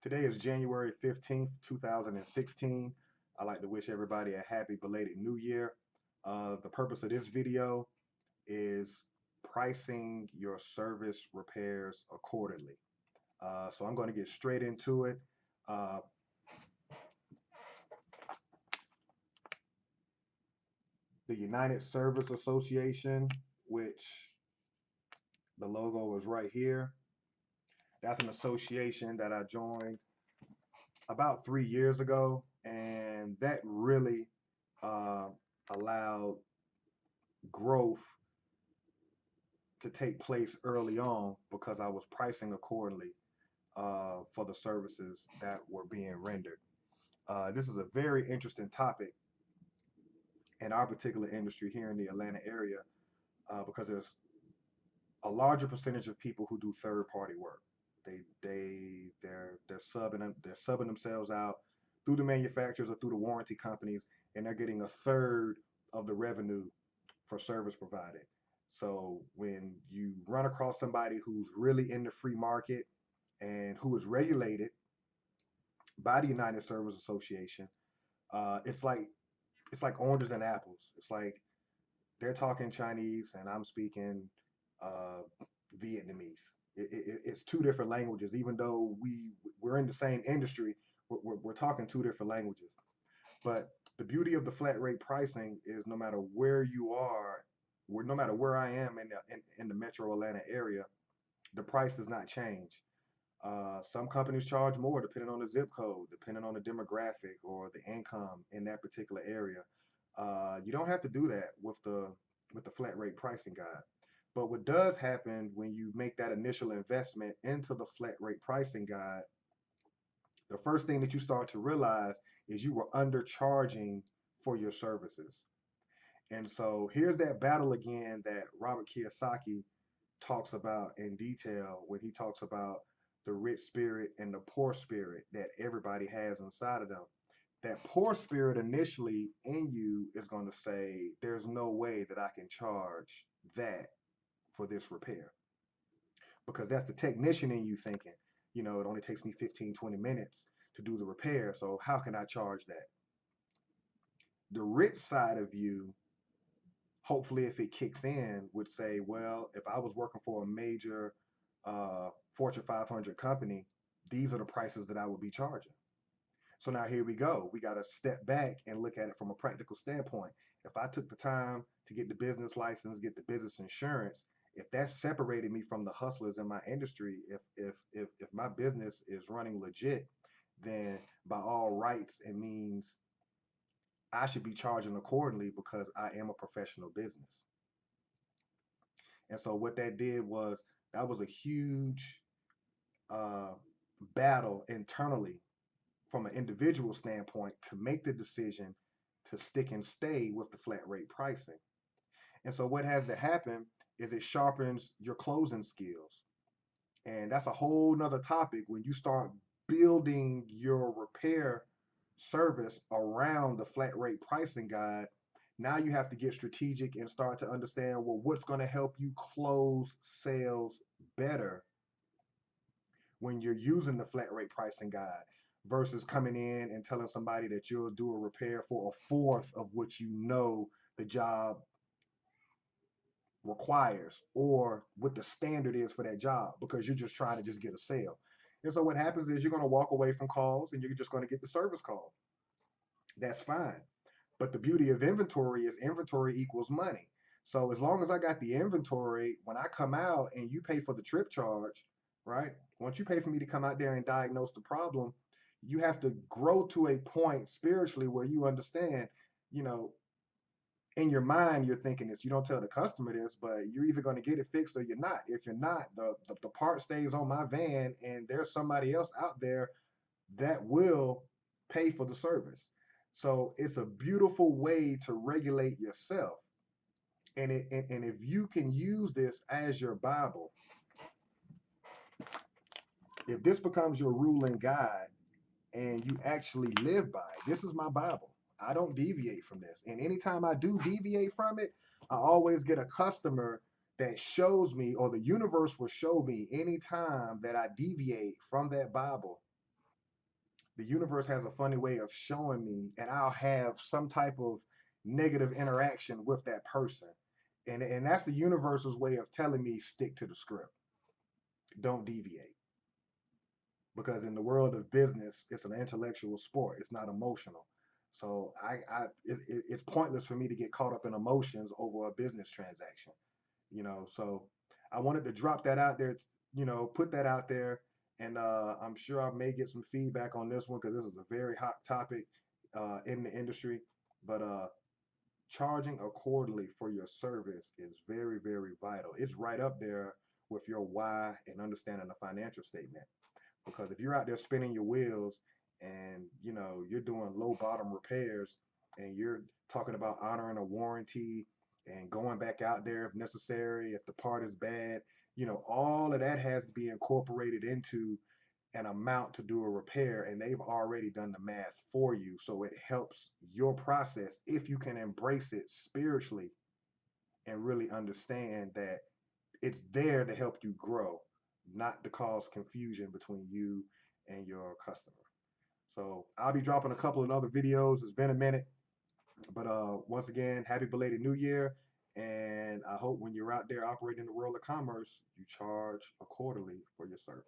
Today is January 15th, 2016. I'd like to wish everybody a happy belated new year. The purpose of this video is pricing your service repairs accordingly. So I'm going to get straight into it. Uh, the United Service Association, which the logo is right here, that's an association that I joined about 3 years ago, and that really uh, allowed growth to take place early on because I was pricing accordingly for the services that were being rendered. This is a very interesting topic in our particular industry here in the Atlanta area because there's a larger percentage of people who do third party work. They're subbing themselves out through the manufacturers or through the warranty companies, and they're getting a third of the revenue for service provided. So when you run across somebody who's really in the free market and who is regulated by the United Service Association, it's like oranges and apples. It's like they're talking Chinese and I'm speaking uh, Vietnamese. It's two different languages, even though we're in the same industry. We're talking two different languages. But the beauty of the flat rate pricing is no matter where you are, no matter where I am in the metro Atlanta area, the price does not change. Some companies charge more depending on the zip code, depending on the demographic or the income in that particular area. You don't have to do that with the flat rate pricing guide. But what does happen when you make that initial investment into the flat rate pricing guide, the first thing that you start to realize is you were undercharging for your services. And so here's that battle again that Robert Kiyosaki talks about in detail when he talks about the rich spirit and the poor spirit that everybody has inside of them. That poor spirit initially in you is going to say, there's no way that I can charge that for this repair. Because that's the technician in you thinking, it only takes me 15, 20 minutes to do the repair. So how can I charge that? The rich side of you, hopefully, if it kicks in, would say, well, if I was working for a major Fortune 500 company, these are the prices that I would be charging. So now here we go. We got to step back and look at it from a practical standpoint. If I took the time to get the business license, get the business insurance, if that separated me from the hustlers in my industry, if my business is running legit, then by all rights and means, I should be charging accordingly because I am a professional business. And so what that did was that was a huge uh, battle internally from an individual standpoint to make the decision to stick and stay with the flat rate pricing. And so what has to happen is it sharpens your closing skills. And that's a whole nother topic when you start building your repair service around the flat rate pricing guide. Now you have to get strategic and start to understand, well, what's going to help you close sales better when you're using the flat rate pricing guide versus coming in and telling somebody that you'll do a repair for a fourth of what the job requires or what the standard is for that job because you're just trying to just get a sale. And so what happens is you're going to walk away from calls and you're just going to get the service call. That's fine. But the beauty of inventory is inventory equals money. So as long as I got the inventory, when I come out and you pay for the trip charge, right? Once you pay for me to come out there and diagnose the problem, you have to grow to a point spiritually where you understand, you know, in your mind, you're thinking this. You don't tell the customer this, but you're either going to get it fixed or you're not. If you're not, the part stays on my van and there's somebody else out there that will pay for the service. So it's a beautiful way to regulate yourself. And if you can use this as your Bible, if this becomes your rule and guide and you actually live by it, this is my Bible. I don't deviate from this. And anytime I do deviate from it, I always get a customer that shows me, or the universe will show me anytime that I deviate from that Bible, the universe has a funny way of showing me, and I'll have some type of negative interaction with that person. And that's the universe's way of telling me stick to the script. Don't deviate. Because in the world of business, it's an intellectual sport. It's not emotional. So it's pointless for me to get caught up in emotions over a business transaction. So I wanted to drop that out there. Put that out there, and I'm sure I may get some feedback on this one because this is a very hot topic in the industry. But charging accordingly for your service is very, very vital. It's right up there with your why and understanding the financial statement. Because if you're out there spinning your wheels and you're doing low bottom repairs and you're talking about honoring a warranty and going back out there if necessary, if the part is bad, all of that has to be incorporated into an amount to do a repair, and they've already done the math for you. So it helps your process if you can embrace it spiritually and really understand that it's there to help you grow, not to cause confusion between you and your customer. So I'll be dropping a couple of other videos. It's been a minute, but once again, happy belated New Year. And I hope when you're out there operating in the world of commerce, you charge accordingly for your service.